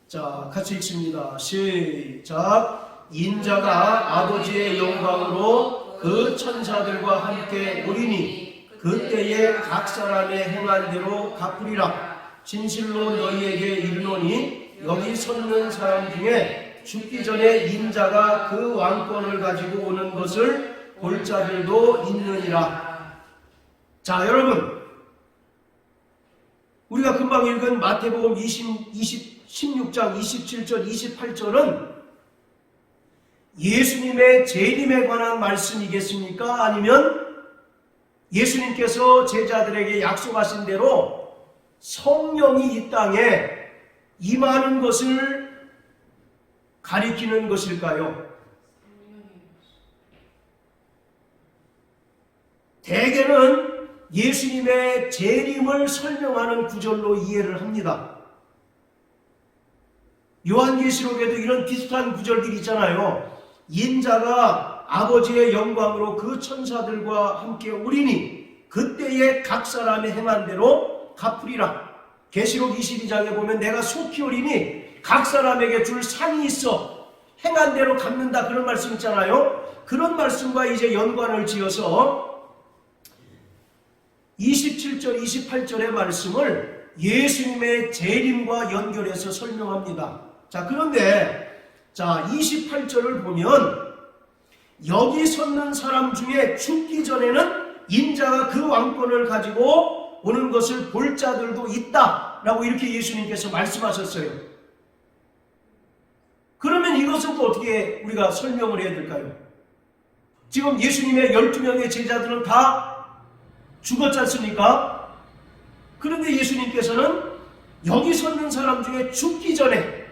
자, 같이 읽습니다. 시작. 인자가 아버지의 영광으로 그 천사들과 함께 오리니 그때에 각 사람의 행한 대로 갚으리라. 진실로 너희에게 이르노니 여기 섰는 사람 중에 죽기 전에 인자가 그 왕권을 가지고 오는 것을 볼 자들도 있느니라. 자, 여러분, 우리가 금방 읽은 마태복음 16장 27절 28절은 예수님의 재림에 관한 말씀이겠습니까? 아니면 예수님께서 제자들에게 약속하신 대로 성령이 이 땅에 임하는 것을 가리키는 것일까요? 대개는 예수님의 재림을 설명하는 구절로 이해를 합니다. 요한계시록에도 이런 비슷한 구절들이 있잖아요. 인자가 아버지의 영광으로 그 천사들과 함께 오리니 그때에 각 사람의 행한 대로 갚으리라. 계시록 22장에 보면 내가 속히 오리니 각 사람에게 줄 상이 있어 행한 대로 갚는다, 그런 말씀 있잖아요. 그런 말씀과 이제 연관을 지어서 27절 28절의 말씀을 예수님의 재림과 연결해서 설명합니다. 자, 그런데 자 28절을 보면 여기 섰는 사람 중에 죽기 전에는 인자가 그 왕권을 가지고 오는 것을 볼 자들도 있다라고 이렇게 예수님께서 말씀하셨어요. 그러면 이것은 또 어떻게 우리가 설명을 해야 될까요? 지금 예수님의 12명의 제자들은 다 죽었지 않습니까? 그런데 예수님께서는 여기 서 있는 사람 중에 죽기 전에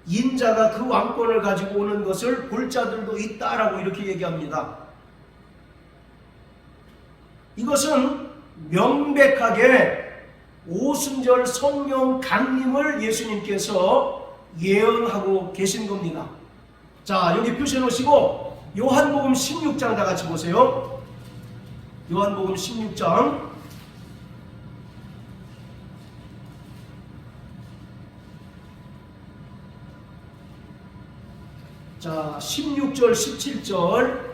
인자가 그 왕권을 가지고 오는 것을 볼 자들도 있다라고 이렇게 얘기합니다. 이것은 명백하게 오순절 성령 강림을 예수님께서 예언하고 계신 겁니다. 자, 여기 표시해 놓으시고 요한복음 16장 다 같이 보세요. 요한복음 16장 자, 16절 17절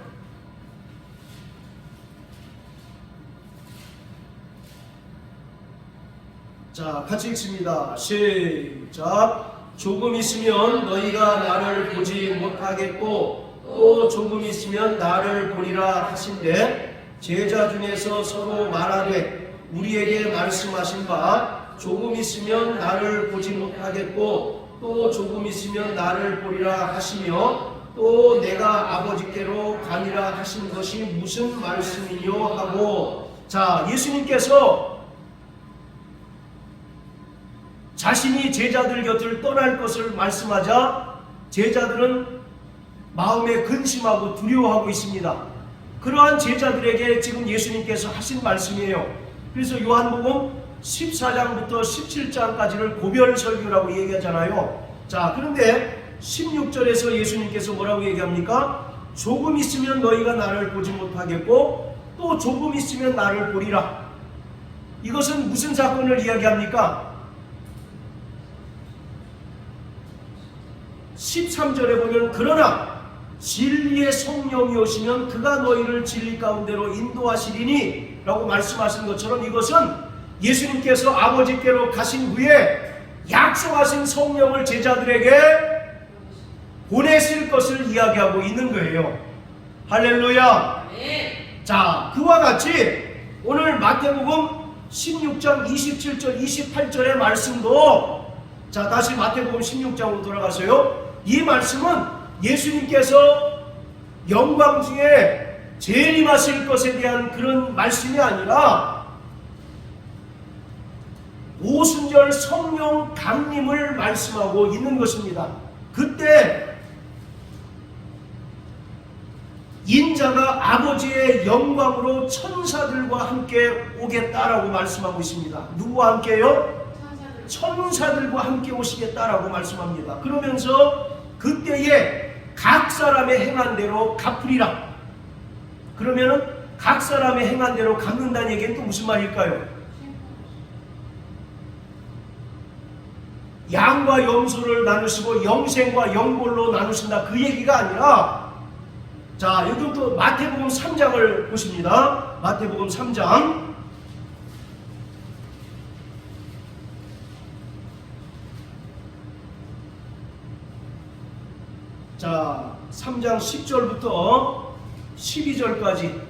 자, 같이 읽습니다. 시작. 조금 있으면 너희가 나를 보지 못하겠고 또 조금 있으면 나를 보리라 하신대 제자 중에서 서로 말하되 우리에게 말씀하신 바 조금 있으면 나를 보지 못하겠고 또 조금 있으면 나를 보리라 하시며 또 내가 아버지께로 가니라 하신 것이 무슨 말씀이뇨 하고 자, 예수님께서 자신이 제자들 곁을 떠날 것을 말씀하자 제자들은 마음에 근심하고 두려워하고 있습니다. 그러한 제자들에게 지금 예수님께서 하신 말씀이에요. 그래서 요한복음 14장부터 17장까지를 고별 설교라고 얘기하잖아요. 자, 그런데 16절에서 예수님께서 뭐라고 얘기합니까? 조금 있으면 너희가 나를 보지 못하겠고 또 조금 있으면 나를 보리라. 이것은 무슨 사건을 이야기합니까? 13절에 보면 그러나 진리의 성령이 오시면 그가 너희를 진리 가운데로 인도하시리니 라고 말씀하신 것처럼 이것은 예수님께서 아버지께로 가신 후에 약속하신 성령을 제자들에게 보내실 것을 이야기하고 있는 거예요. 할렐루야. 자, 그와 같이 오늘 마태복음 16장 27절 28절의 말씀도 자, 다시 마태복음 16장으로 돌아가서요. 이 말씀은 예수님께서 영광 중에 재림하실 것에 대한 그런 말씀이 아니라 오순절 성령 강림을 말씀하고 있는 것입니다. 그때 인자가 아버지의 영광으로 천사들과 함께 오겠다라고 말씀하고 있습니다. 누구와 함께요? 천사들과 함께 오시겠다라고 말씀합니다. 그러면서 그때에 각 사람의 행한 대로 갚으리라. 그러면은 각 사람의 행한 대로 갚는다는 얘기는 또 무슨 말일까요? 양과 염소를 나누시고 영생과 영벌로 나누신다 그 얘기가 아니라 자, 여기 또 마태복음 3장을 보십니다. 마태복음 3장 자, 3장 10절부터 12절까지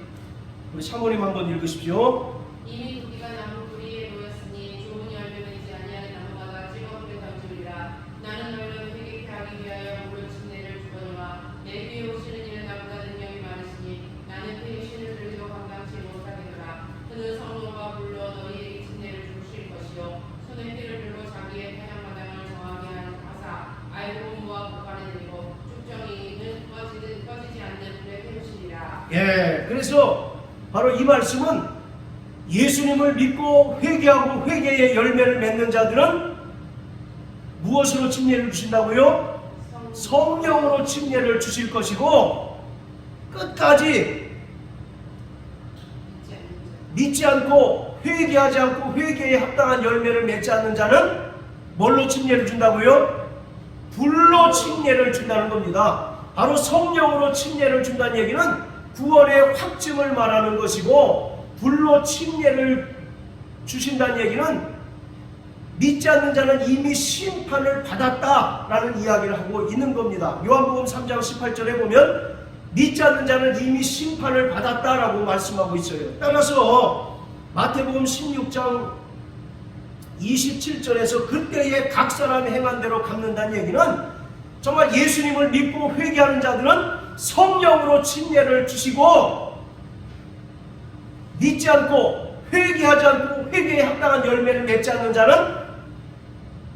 우리 사모님 한번 읽으십시오. 이미 우리가 나무 뿌리에 놓였으니 좋은 열매를 맺지 아니하는 나무마다 즐겁게 던지리라. 나는 너희를 회개케 하기 위하여 무릇 침례를 주거니와 내 뒤에 오시는 이는 나보다 능력이 많으시니 나는 그의 신을 들기도 감당치 못하겠노라. 그는 성령과 불로 너희에게 침례를 주실 것이요 손에 피를 들고 자기의 타작마당을 정하게 하사 알고문과 북한에 내리고 죽정이는 꺼지지 않는 불에 태우시리라. 예, 그래서 바로 이 말씀은 예수님을 믿고 회개하고 회개의 열매를 맺는 자들은 무엇으로 침례를 주신다고요? 성령으로 침례를 주실 것이고 끝까지 믿지 않고 회개하지 않고 회개에 합당한 열매를 맺지 않는 자는 뭘로 침례를 준다고요? 불로 침례를 준다는 겁니다. 바로 성령으로 침례를 준다는 얘기는 구원의 확증을 말하는 것이고 불로 침례를 주신다는 얘기는 믿지 않는 자는 이미 심판을 받았다라는 이야기를 하고 있는 겁니다. 요한복음 3장 18절에 보면 믿지 않는 자는 이미 심판을 받았다라고 말씀하고 있어요. 따라서 마태복음 16장 27절에서 그때에 각 사람 행한 대로 갚는다는 얘기는 정말 예수님을 믿고 회개하는 자들은 성령으로 침례를 주시고 믿지 않고 회개하지 않고 회개에 합당한 열매를 맺지 않는 자는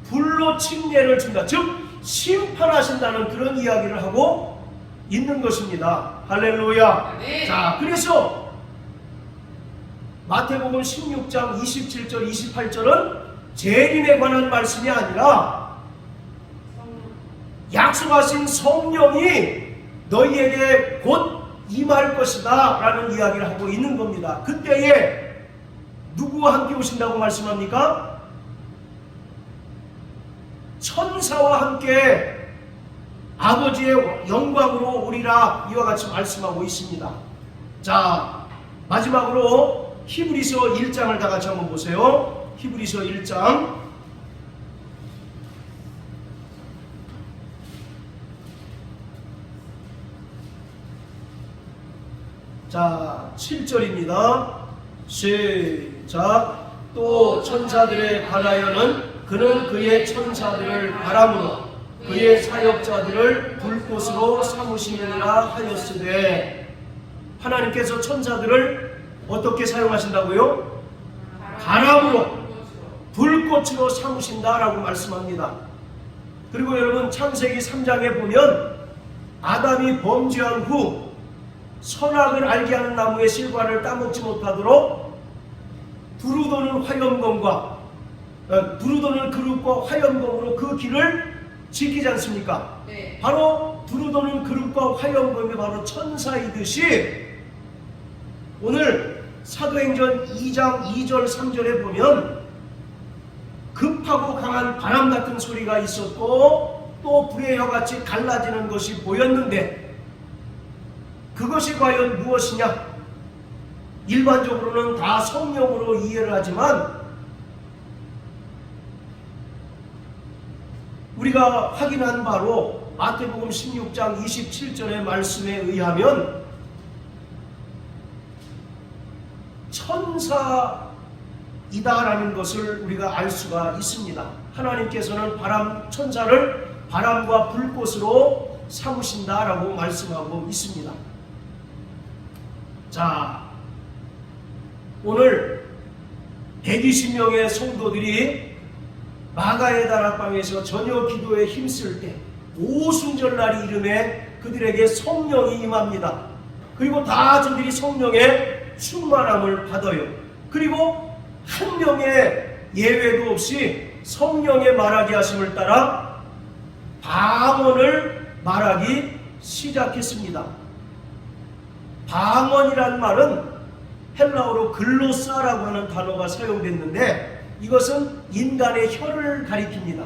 불로 침례를 준다. 즉 심판하신다는 그런 이야기를 하고 있는 것입니다. 할렐루야. 네. 자, 그래서 마태복음 16장 27절 28절은 재림에 관한 말씀이 아니라 약속하신 성령이 너희에게 곧 임할 것이다 라는 이야기를 하고 있는 겁니다. 그때에 누구와 함께 오신다고 말씀합니까? 천사와 함께 아버지의 영광으로 오리라 이와 같이 말씀하고 있습니다. 자, 마지막으로 히브리서 1장을 다 같이 한번 보세요. 히브리서 1장 자 7절입니다. 시작. 또 천사들에 관하여는 그는 그의 천사들을 바람으로 그의 사역자들을 불꽃으로 삼으시느니라 하였으되, 하나님께서 천사들을 어떻게 사용하신다고요? 바람으로 불꽃으로 삼으신다라고 말씀합니다. 그리고 여러분 창세기 3장에 보면 아담이 범죄한 후 선악을 알게 하는 나무의 실과를 따먹지 못하도록 두루도는 화염검과 두루도는 그릇과 화염검으로 그 길을 지키지 않습니까? 네. 바로 두루도는 그릇과 화염검이 바로 천사이듯이 오늘 사도행전 2장 2절 3절에 보면 급하고 강한 바람 같은 소리가 있었고 또 불의 혀같이 갈라지는 것이 보였는데 그것이 과연 무엇이냐? 일반적으로는 다 성령으로 이해를 하지만 우리가 확인한 바로 마태복음 16장 27절의 말씀에 의하면 천사이다라는 것을 우리가 알 수가 있습니다. 하나님께서는 천사를 바람과 불꽃으로 삼으신다라고 말씀하고 있습니다. 자, 오늘 120명의 성도들이 마가의 다락방에서 저녁 기도에 힘쓸 때 오순절날이 이름에 그들에게 성령이 임합니다. 그리고 다 저들이 성령의 충만함을 받아요. 그리고 한 명의 예외도 없이 성령의 말하게 하심을 따라 방언을 말하기 시작했습니다. 방언이란 말은 헬라어로 글로사라고 하는 단어가 사용됐는데 이것은 인간의 혀를 가리킵니다.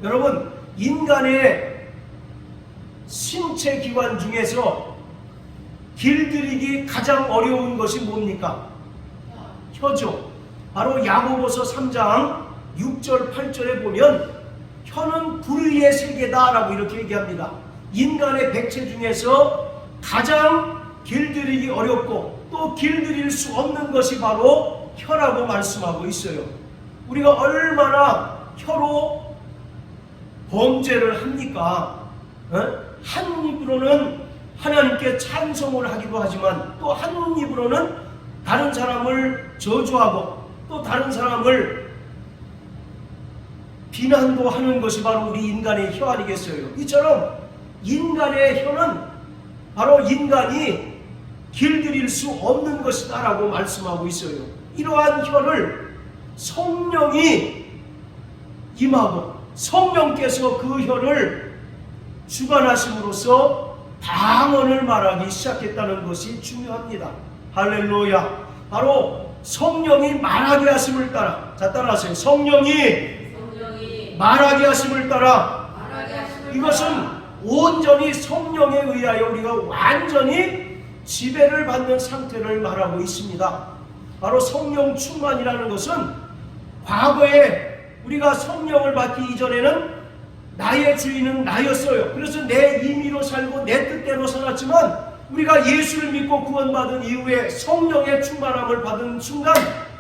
여러분, 인간의 신체 기관 중에서 길들이기 가장 어려운 것이 뭡니까? 혀죠. 바로 야고보서 3장 6절 8절에 보면 혀는 불의의 세계다라고 이렇게 얘기합니다. 인간의 백체 중에서 가장 길들이기 어렵고 또 길들일 수 없는 것이 바로 혀라고 말씀하고 있어요. 우리가 얼마나 혀로 범죄를 합니까? 한 입으로는 하나님께 찬송을 하기도 하지만 또 한 입으로는 다른 사람을 저주하고 또 다른 사람을 비난도 하는 것이 바로 우리 인간의 혀 아니겠어요? 이처럼 인간의 혀는 바로 인간이 길들일 수 없는 것이다 라고 말씀하고 있어요. 이러한 혀를 성령이 임하고 성령께서 그 혀를 주관하심으로써 방언을 말하기 시작했다는 것이 중요합니다. 할렐루야. 바로 성령이 말하게 하심을 따라, 자 따라하세요. 성령이 말하게 하심을 따라, 이것은 온전히 성령에 의하여 우리가 완전히 지배를 받는 상태를 말하고 있습니다. 바로 성령 충만이라는 것은 과거에 우리가 성령을 받기 이전에는 나의 주인은 나였어요. 그래서 내 임의로 살고 내 뜻대로 살았지만 우리가 예수를 믿고 구원받은 이후에 성령의 충만함을 받은 순간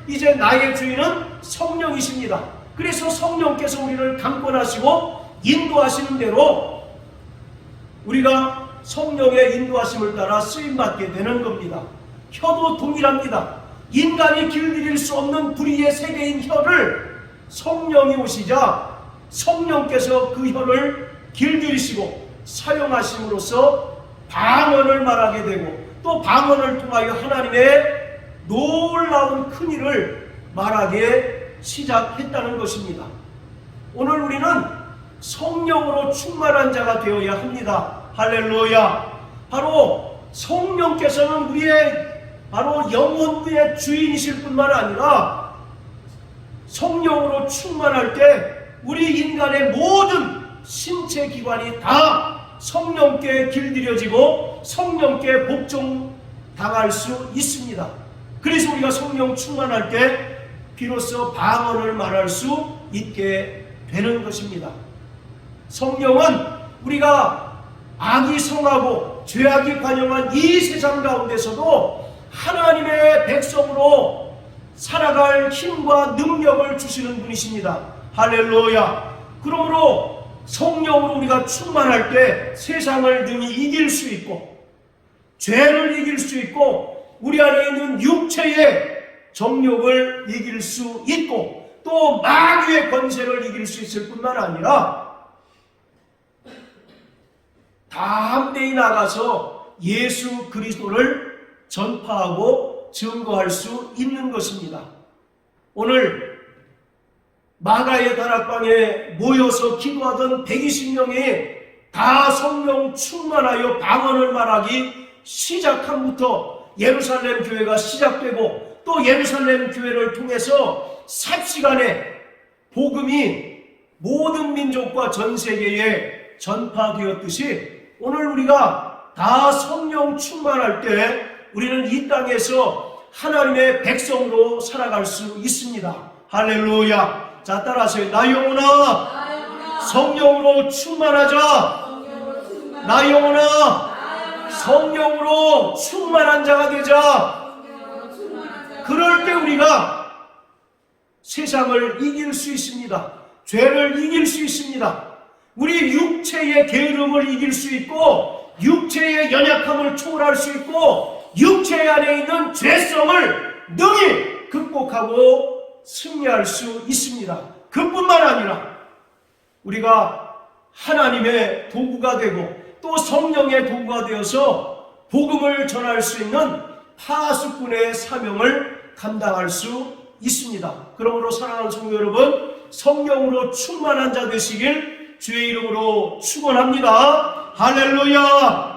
이제 나의 주인은 성령이십니다. 그래서 성령께서 우리를 강권하시고 인도하시는 대로 우리가 성령의 인도하심을 따라 쓰임받게 되는 겁니다. 혀도 동일합니다. 인간이 길들일 수 없는 불의의 세계인 혀를 성령이 오시자 성령께서 그 혀를 길들이시고 사용하심으로써 방언을 말하게 되고 또 방언을 통하여 하나님의 놀라운 큰일을 말하게 시작했다는 것입니다. 오늘 우리는 성령으로 충만한 자가 되어야 합니다. 할렐루야. 바로 성령께서는 우리의 바로 영혼의 주인이실 뿐만 아니라 성령으로 충만할 때 우리 인간의 모든 신체 기관이 다 성령께 길들여지고 성령께 복종당할 수 있습니다. 그래서 우리가 성령 충만할 때 비로소 방언을 말할 수 있게 되는 것입니다. 성령은 우리가 악이 성하고 죄악이 관영한 이 세상 가운데서도 하나님의 백성으로 살아갈 힘과 능력을 주시는 분이십니다. 할렐루야. 그러므로 성령으로 우리가 충만할 때 세상을 능히 이길 수 있고 죄를 이길 수 있고 우리 안에 있는 육체의 정욕을 이길 수 있고 또 마귀의 권세를 이길 수 있을 뿐만 아니라 담대히 나가서 예수 그리스도를 전파하고 증거할 수 있는 것입니다. 오늘 마가의 다락방에 모여서 기도하던 120명이 다 성령 충만하여 방언을 말하기 시작함부터 예루살렘 교회가 시작되고 또 예루살렘 교회를 통해서 삽시간에 복음이 모든 민족과 전 세계에 전파되었듯이 오늘 우리가 다 성령 충만할 때 우리는 이 땅에서 하나님의 백성으로 살아갈 수 있습니다. 할렐루야. 자, 따라하세요. 나 영혼아 성령으로 충만하자. 나 영혼아 성령으로 충만한 자가 되자. 그럴 때 우리가 세상을 이길 수 있습니다. 죄를 이길 수 있습니다. 우리 육체의 게으름을 이길 수 있고 육체의 연약함을 초월할 수 있고 육체 안에 있는 죄성을 능히 극복하고 승리할 수 있습니다. 그뿐만 아니라 우리가 하나님의 도구가 되고 또 성령의 도구가 되어서 복음을 전할 수 있는 파수꾼의 사명을 감당할 수 있습니다. 그러므로 사랑하는 성도 여러분, 성령으로 충만한 자 되시길 주의 이름으로 축원합니다. 할렐루야.